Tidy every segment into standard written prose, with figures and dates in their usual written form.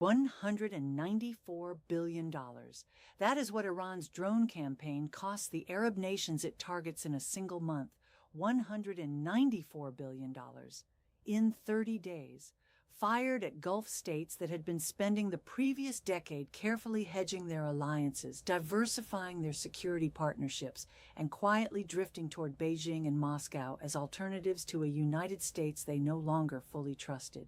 $194 billion. That is what Iran's drone campaign costs the Arab nations it targets in a single month. $194 billion. In 30 days. Fired at Gulf states that had been spending the previous decade carefully hedging their alliances, diversifying their security partnerships, and quietly drifting toward Beijing and Moscow as alternatives to a United States they no longer fully trusted.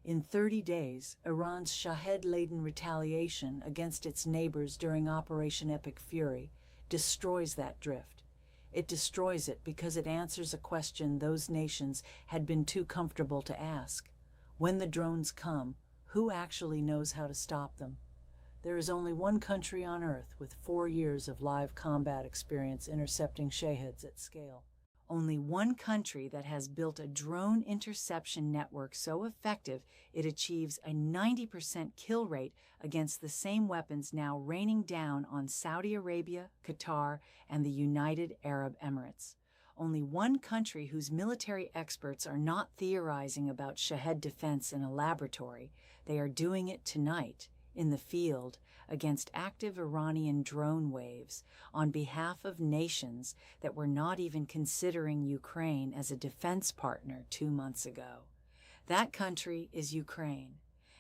In 30 days, Iran's Shahed-laden retaliation against its neighbors during Operation Epic Fury destroys that drift. It destroys it because it answers a question those nations had been too comfortable to ask. When the drones come, who actually knows how to stop them? There is only one country on Earth with 4 years of live combat experience intercepting Shaheds at scale. Only one country that has built a drone interception network so effective it achieves a 90% kill rate against the same weapons now raining down on Saudi Arabia, Qatar, and the United Arab Emirates. Only one country whose military experts are not theorizing about Shahed defense in a laboratory. They are doing it tonight, in the field, against active Iranian drone waves, on behalf of nations that were not even considering Ukraine as a defense partner 2 months ago. That country is Ukraine,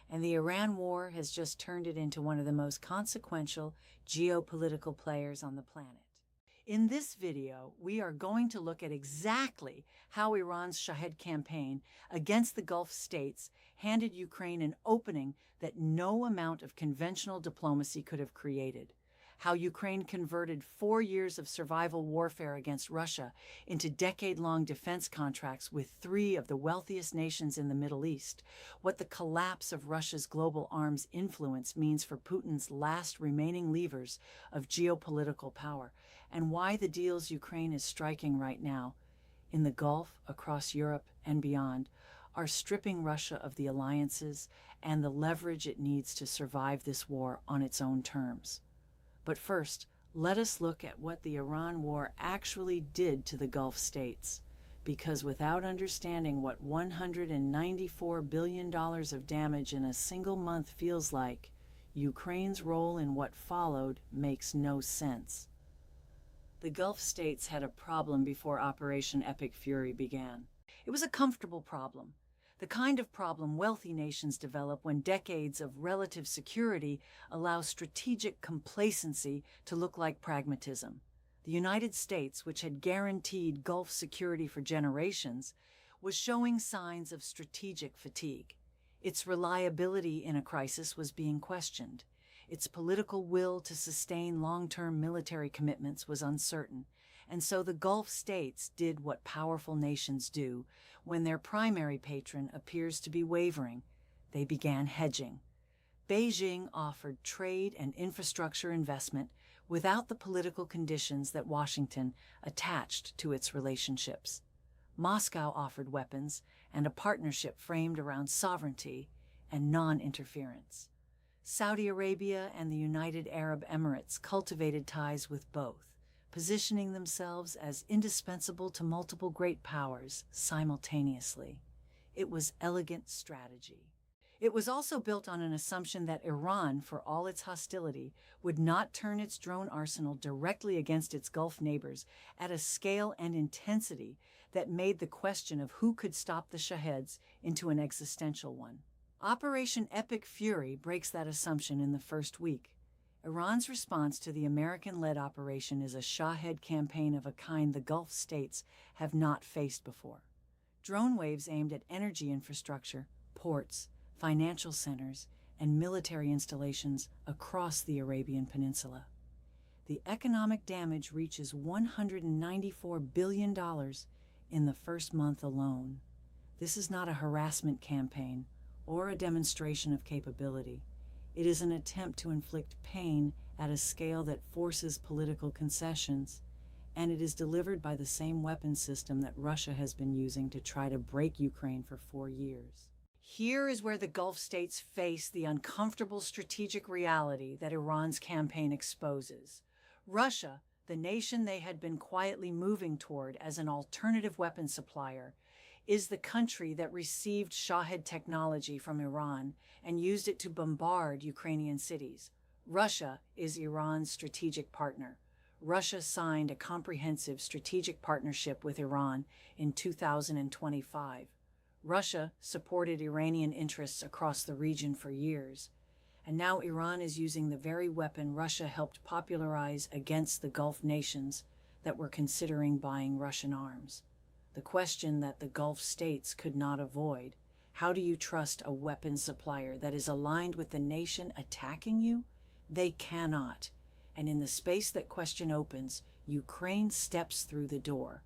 and the Iran war has just turned it into one of the most consequential geopolitical players on the planet. In this video, we are going to look at exactly how Iran's Shahed campaign against the Gulf states handed Ukraine an opening that no amount of conventional diplomacy could have created, how Ukraine converted 4 years of survival warfare against Russia into decade-long defense contracts with 3 of the wealthiest nations in the Middle East, what the collapse of Russia's global arms influence means for Putin's last remaining levers of geopolitical power, and why the deals Ukraine is striking right now, in the Gulf, across Europe, and beyond, are stripping Russia of the alliances and the leverage it needs to survive this war on its own terms. But first, let us look at what the Iran war actually did to the Gulf states, because without understanding what $194 billion of damage in a single month feels like, Ukraine's role in what followed makes no sense. The Gulf states had a problem before Operation Epic Fury began. It was a comfortable problem, the kind of problem wealthy nations develop when decades of relative security allow strategic complacency to look like pragmatism. The United States, which had guaranteed Gulf security for generations, was showing signs of strategic fatigue. Its reliability in a crisis was being questioned. Its political will to sustain long-term military commitments was uncertain, and so the Gulf states did what powerful nations do when their primary patron appears to be wavering. They began hedging. Beijing offered trade and infrastructure investment without the political conditions that Washington attached to its relationships. Moscow offered weapons and a partnership framed around sovereignty and non-interference. Saudi Arabia and the United Arab Emirates cultivated ties with both, positioning themselves as indispensable to multiple great powers simultaneously. It was elegant strategy. It was also built on an assumption that Iran, for all its hostility, would not turn its drone arsenal directly against its Gulf neighbors at a scale and intensity that made the question of who could stop the Shaheds into an existential one. Operation Epic Fury breaks that assumption in the first week. Iran's response to the American-led operation is a Shahed campaign of a kind the Gulf states have not faced before. Drone waves aimed at energy infrastructure, ports, financial centers, and military installations across the Arabian Peninsula. The economic damage reaches $194 billion in the first month alone. This is not a harassment campaign or a demonstration of capability. It is an attempt to inflict pain at a scale that forces political concessions, and it is delivered by the same weapon system that Russia has been using to try to break Ukraine for 4 years. Here is where the Gulf states face the uncomfortable strategic reality that Iran's campaign exposes. Russia, the nation they had been quietly moving toward as an alternative weapon supplier, is the country that received Shahed technology from Iran and used it to bombard Ukrainian cities. Russia is Iran's strategic partner. Russia signed a comprehensive strategic partnership with Iran in 2025. Russia supported Iranian interests across the region for years, and now Iran is using the very weapon Russia helped popularize against the Gulf nations that were considering buying Russian arms. The question that the Gulf states could not avoid: how do you trust a weapons supplier that is aligned with the nation attacking you? They cannot. And in the space that question opens, Ukraine steps through the door.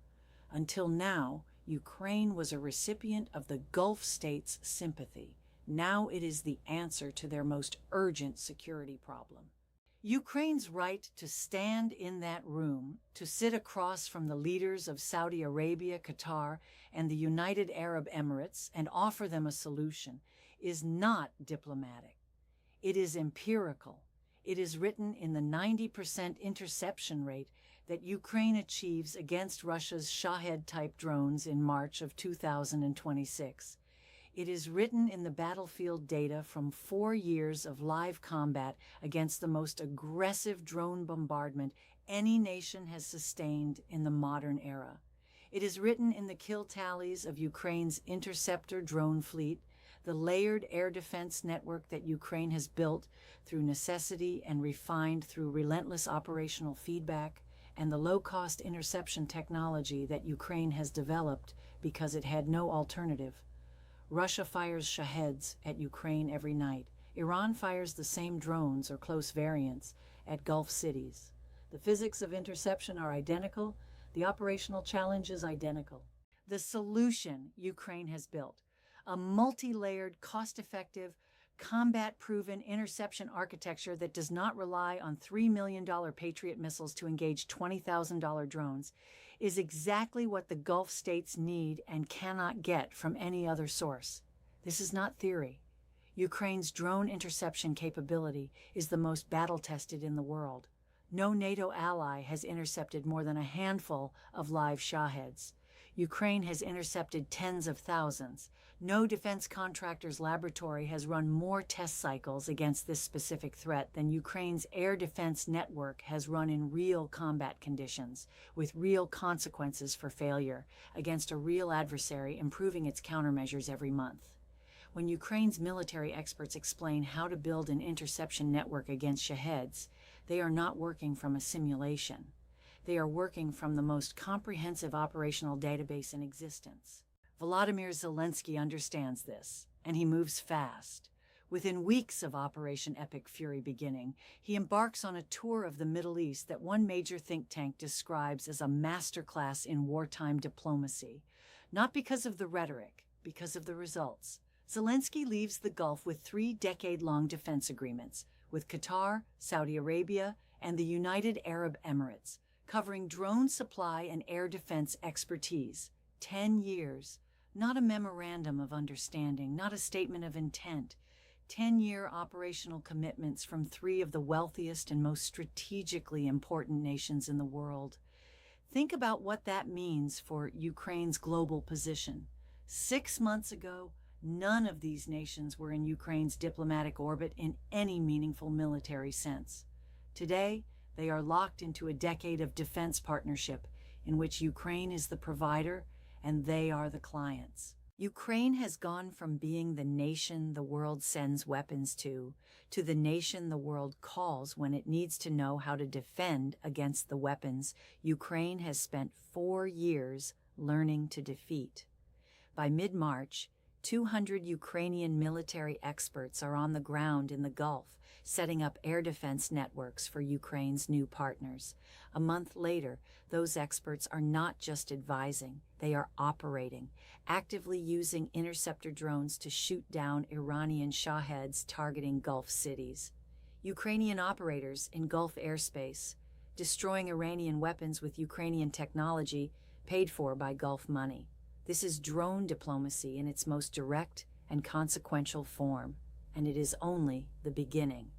Until now, Ukraine was a recipient of the Gulf states' sympathy. Now it is the answer to their most urgent security problem. Ukraine's right to stand in that room, to sit across from the leaders of Saudi Arabia, Qatar, and the United Arab Emirates and offer them a solution, is not diplomatic. It is empirical. It is written in the 90% interception rate that Ukraine achieves against Russia's Shahed-type drones in March of 2026. It is written in the battlefield data from 4 years of live combat against the most aggressive drone bombardment any nation has sustained in the modern era. It is written in the kill tallies of Ukraine's interceptor drone fleet, the layered air defense network that Ukraine has built through necessity and refined through relentless operational feedback, and the low-cost interception technology that Ukraine has developed because it had no alternative. Russia fires Shaheds at Ukraine every night. Iran fires the same drones or close variants at Gulf cities. The physics of interception are identical. The operational challenge is identical. The solution Ukraine has built: a multi-layered, cost-effective, combat-proven interception architecture that does not rely on $3 million Patriot missiles to engage $20,000 drones, is exactly what the Gulf states need and cannot get from any other source. This is not theory. Ukraine's drone interception capability is the most battle-tested in the world. No NATO ally has intercepted more than a handful of live Shaheds. Ukraine has intercepted tens of thousands. No defense contractor's laboratory has run more test cycles against this specific threat than Ukraine's air defense network has run in real combat conditions, with real consequences for failure, against a real adversary, improving its countermeasures every month. When Ukraine's military experts explain how to build an interception network against Shaheds, they are not working from a simulation. They are working from the most comprehensive operational database in existence. Volodymyr Zelensky understands this, and he moves fast. Within weeks of Operation Epic Fury beginning, he embarks on a tour of the Middle East that one major think tank describes as a masterclass in wartime diplomacy. Not because of the rhetoric, because of the results. Zelensky leaves the Gulf with 3 decade-long defense agreements with Qatar, Saudi Arabia, and the United Arab Emirates, covering drone supply and air defense expertise. 10 years. Not a memorandum of understanding, not a statement of intent. 10-year operational commitments from 3 of the wealthiest and most strategically important nations in the world. Think about what that means for Ukraine's global position. 6 months ago, none of these nations were in Ukraine's diplomatic orbit in any meaningful military sense. Today, they are locked into a decade of defense partnership in which Ukraine is the provider and they are the clients. Ukraine has gone from being the nation the world sends weapons to the nation the world calls when it needs to know how to defend against the weapons Ukraine has spent 4 years learning to defeat. By mid-March, 200 Ukrainian military experts are on the ground in the Gulf, setting up air defense networks for Ukraine's new partners. A month later, those experts are not just advising, they are operating, actively using interceptor drones to shoot down Iranian Shaheds targeting Gulf cities. Ukrainian operators in Gulf airspace, destroying Iranian weapons with Ukrainian technology paid for by Gulf money. This is drone diplomacy in its most direct and consequential form, and it is only the beginning.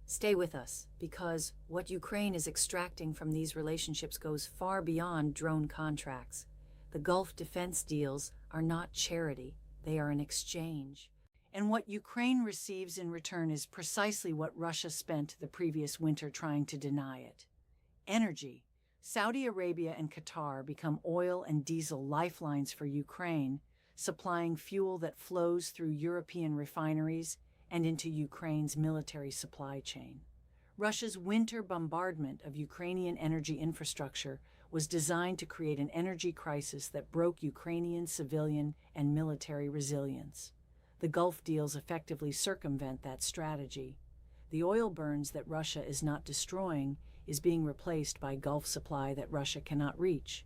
Stay with us, because what Ukraine is extracting from these relationships goes far beyond drone contracts. The Gulf defense deals are not charity, they are an exchange. And what Ukraine receives in return is precisely what Russia spent the previous winter trying to deny it. Energy. Saudi Arabia and Qatar become oil and diesel lifelines for Ukraine, supplying fuel that flows through European refineries and into Ukraine's military supply chain. Russia's winter bombardment of Ukrainian energy infrastructure was designed to create an energy crisis that broke Ukrainian civilian and military resilience. The Gulf deals effectively circumvent that strategy. The oil burns that Russia is not destroying is being replaced by Gulf supply that Russia cannot reach.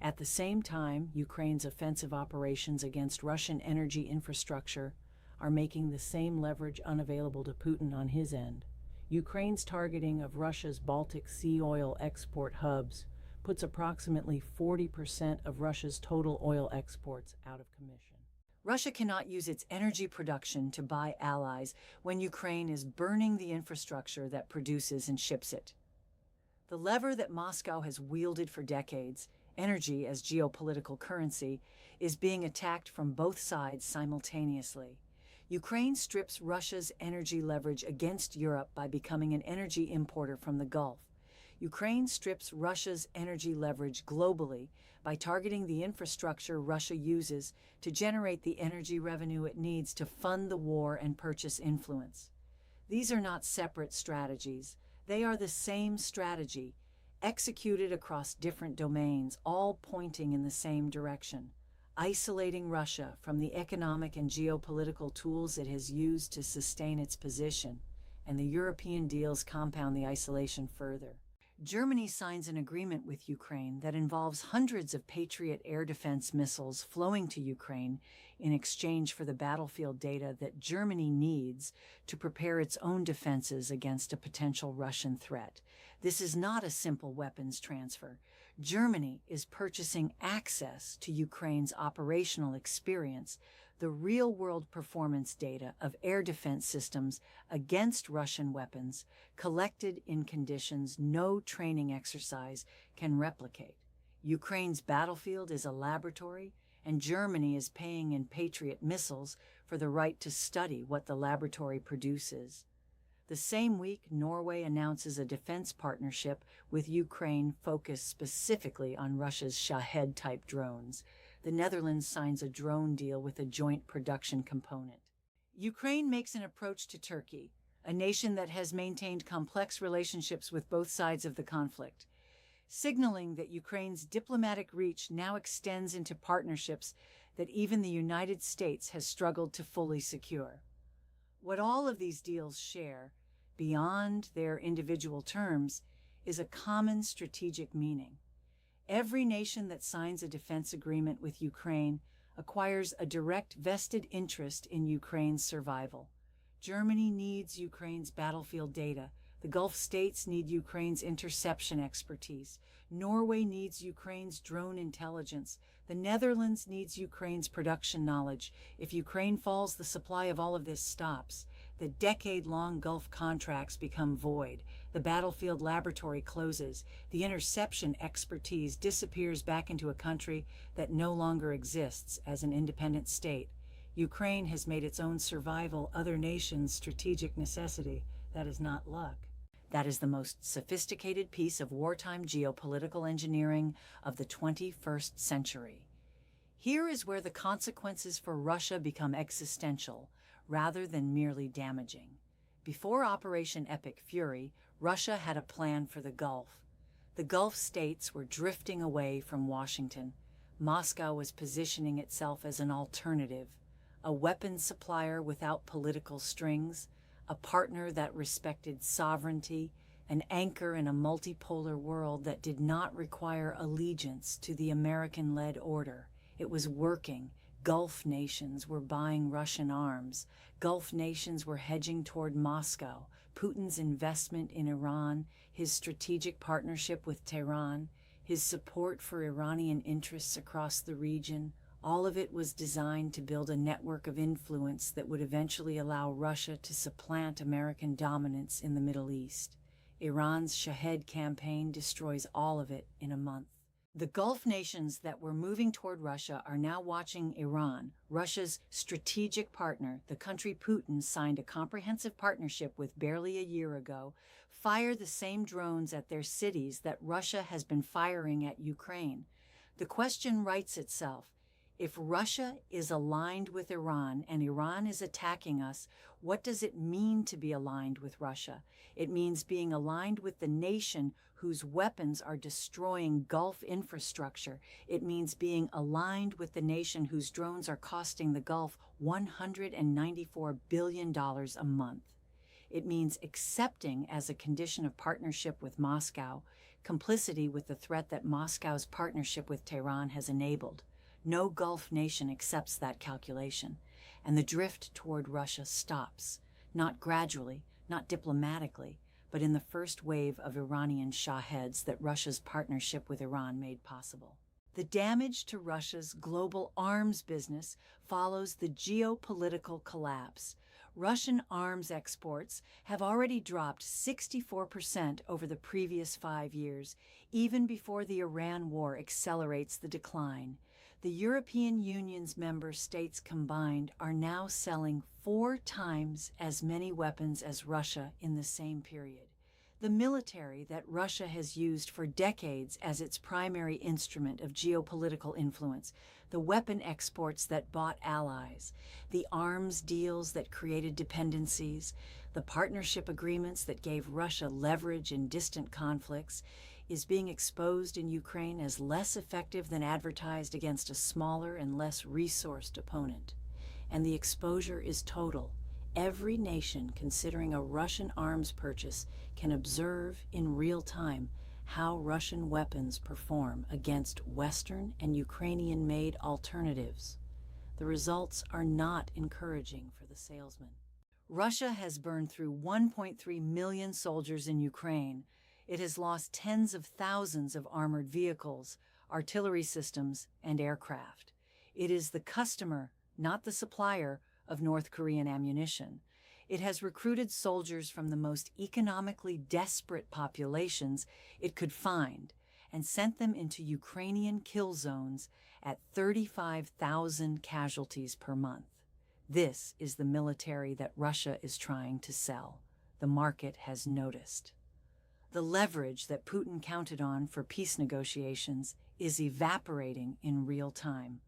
At the same time, Ukraine's offensive operations against Russian energy infrastructure are making the same leverage unavailable to Putin on his end. Ukraine's targeting of Russia's Baltic Sea oil export hubs puts approximately 40% of Russia's total oil exports out of commission. Russia cannot use its energy production to buy allies when Ukraine is burning the infrastructure that produces and ships it. The lever that Moscow has wielded for decades, energy as geopolitical currency, is being attacked from both sides simultaneously. Ukraine strips Russia's energy leverage against Europe by becoming an energy importer from the Gulf. Ukraine strips Russia's energy leverage globally by targeting the infrastructure Russia uses to generate the energy revenue it needs to fund the war and purchase influence. These are not separate strategies. They are the same strategy, executed across different domains, all pointing in the same direction, isolating Russia from the economic and geopolitical tools it has used to sustain its position, and the European deals compound the isolation further. Germany signs an agreement with Ukraine that involves hundreds of Patriot air defense missiles flowing to Ukraine in exchange for the battlefield data that Germany needs to prepare its own defenses against a potential Russian threat. This is not a simple weapons transfer. Germany is purchasing access to Ukraine's operational experience, the real-world performance data of air defense systems against Russian weapons collected in conditions no training exercise can replicate. Ukraine's battlefield is a laboratory, and Germany is paying in Patriot missiles for the right to study what the laboratory produces. The same week, Norway announces a defense partnership with Ukraine focused specifically on Russia's Shahed-type drones. The Netherlands signs a drone deal with a joint production component. Ukraine makes an approach to Turkey, a nation that has maintained complex relationships with both sides of the conflict, signaling that Ukraine's diplomatic reach now extends into partnerships that even the United States has struggled to fully secure. What all of these deals share, beyond their individual terms, is a common strategic meaning. Every nation that signs a defense agreement with Ukraine acquires a direct vested interest in Ukraine's survival. Germany needs Ukraine's battlefield data. The Gulf states need Ukraine's interception expertise. Norway needs Ukraine's drone intelligence. The Netherlands needs Ukraine's production knowledge. If Ukraine falls, the supply of all of this stops. The decade-long Gulf contracts become void. The battlefield laboratory closes. The interception expertise disappears back into a country that no longer exists as an independent state. Ukraine has made its own survival other nations' strategic necessity. That is not luck. That is the most sophisticated piece of wartime geopolitical engineering of the 21st century. Here is where the consequences for Russia become existential, rather than merely damaging. Before Operation Epic Fury, Russia had a plan for the Gulf. The Gulf states were drifting away from Washington. Moscow was positioning itself as an alternative, a weapons supplier without political strings, a partner that respected sovereignty, an anchor in a multipolar world that did not require allegiance to the American-led order. It was working. Gulf nations were buying Russian arms. Gulf nations were hedging toward Moscow. Putin's investment in Iran, his strategic partnership with Tehran, his support for Iranian interests across the region, all of it was designed to build a network of influence that would eventually allow Russia to supplant American dominance in the Middle East. Iran's Shahed campaign destroys all of it in a month. The Gulf nations that were moving toward Russia are now watching Iran, Russia's strategic partner, the country Putin signed a comprehensive partnership with barely a year ago, fire the same drones at their cities that Russia has been firing at Ukraine. The question writes itself. If Russia is aligned with Iran and Iran is attacking us, what does it mean to be aligned with Russia? It means being aligned with the nation whose weapons are destroying Gulf infrastructure. It means being aligned with the nation whose drones are costing the Gulf $194 billion a month. It means accepting as a condition of partnership with Moscow, complicity with the threat that Moscow's partnership with Tehran has enabled. No Gulf nation accepts that calculation, and the drift toward Russia stops, not gradually, not diplomatically, but in the first wave of Iranian Shaheds that Russia's partnership with Iran made possible. The damage to Russia's global arms business follows the geopolitical collapse. Russian arms exports have already dropped 64% over the previous 5 years, even before the Iran war accelerates the decline. The European Union's member states combined are now selling 4 times as many weapons as Russia in the same period. The military that Russia has used for decades as its primary instrument of geopolitical influence, the weapon exports that bought allies, the arms deals that created dependencies, the partnership agreements that gave Russia leverage in distant conflicts, is being exposed in Ukraine as less effective than advertised against a smaller and less resourced opponent. And the exposure is total. Every nation considering a Russian arms purchase can observe in real time how Russian weapons perform against Western and Ukrainian-made alternatives. The results are not encouraging for the salesman. Russia has burned through 1.3 million soldiers in Ukraine. It has lost tens of thousands of armored vehicles, artillery systems, and aircraft. It is the customer, not the supplier, of North Korean ammunition. It has recruited soldiers from the most economically desperate populations it could find and sent them into Ukrainian kill zones at 35,000 casualties per month. This is the military that Russia is trying to sell. The market has noticed. The leverage that Putin counted on for peace negotiations is evaporating in real time.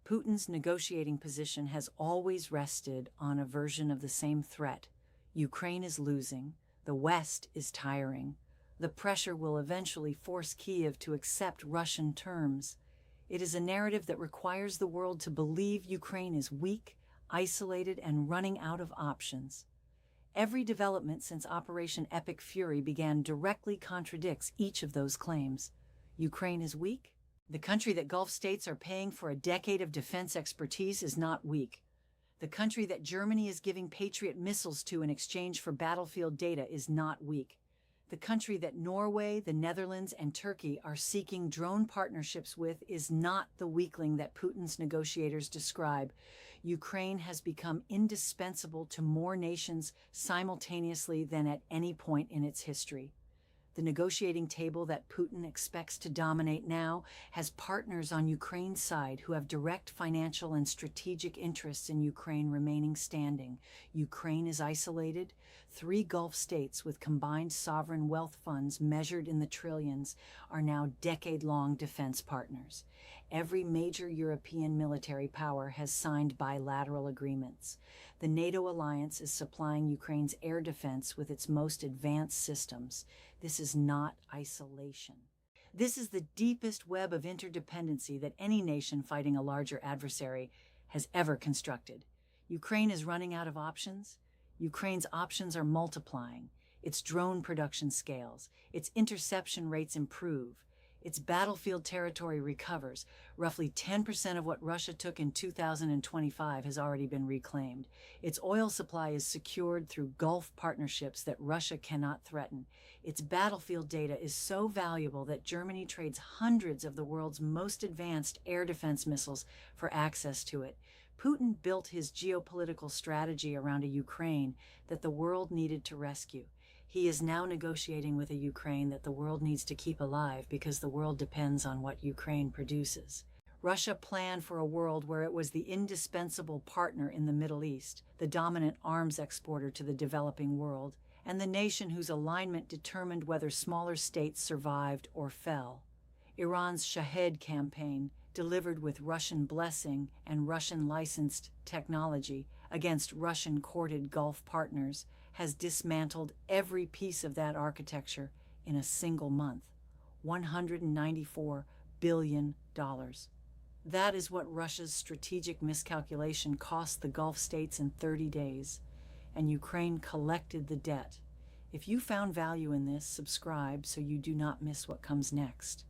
Putin's negotiating position has always rested on a version of the same threat. Ukraine is losing. The West is tiring. The pressure will eventually force Kyiv to accept Russian terms. It is a narrative that requires the world to believe Ukraine is weak, isolated, and running out of options. Every development since Operation Epic Fury began directly contradicts each of those claims. Ukraine is weak? The country that Gulf states are paying for a decade of defense expertise is not weak. The country that Germany is giving Patriot missiles to in exchange for battlefield data is not weak. The country that Norway, the Netherlands, and Turkey are seeking drone partnerships with is not the weakling that Putin's negotiators describe. Ukraine has become indispensable to more nations simultaneously than at any point in its history. The negotiating table that Putin expects to dominate now has partners on Ukraine's side who have direct financial and strategic interests in Ukraine remaining standing. Ukraine is isolated. 3 Gulf states with combined sovereign wealth funds measured in the trillions are now decade-long defense partners. Every major European military power has signed bilateral agreements. The NATO alliance is supplying Ukraine's air defense with its most advanced systems. This is not isolation. This is the deepest web of interdependency that any nation fighting a larger adversary has ever constructed. Ukraine is running out of options. Ukraine's options are multiplying. Its drone production scales. Its interception rates improve. Its battlefield territory recovers. Roughly 10% of what Russia took in 2025 has already been reclaimed. Its oil supply is secured through Gulf partnerships that Russia cannot threaten. Its battlefield data is so valuable that Germany trades hundreds of the world's most advanced air defense missiles for access to it. Putin built his geopolitical strategy around a Ukraine that the world needed to rescue. He is now negotiating with a Ukraine that the world needs to keep alive because the world depends on what Ukraine produces. Russia planned for a world where it was the indispensable partner in the Middle East, the dominant arms exporter to the developing world, and the nation whose alignment determined whether smaller states survived or fell. Iran's Shahed campaign, delivered with Russian blessing and Russian-licensed technology against Russian-courted Gulf partners, has dismantled every piece of that architecture in a single month. $194 billion. That is what Russia's strategic miscalculation cost the Gulf states in 30 days, and Ukraine collected the debt. If you found value in this, subscribe so you do not miss what comes next.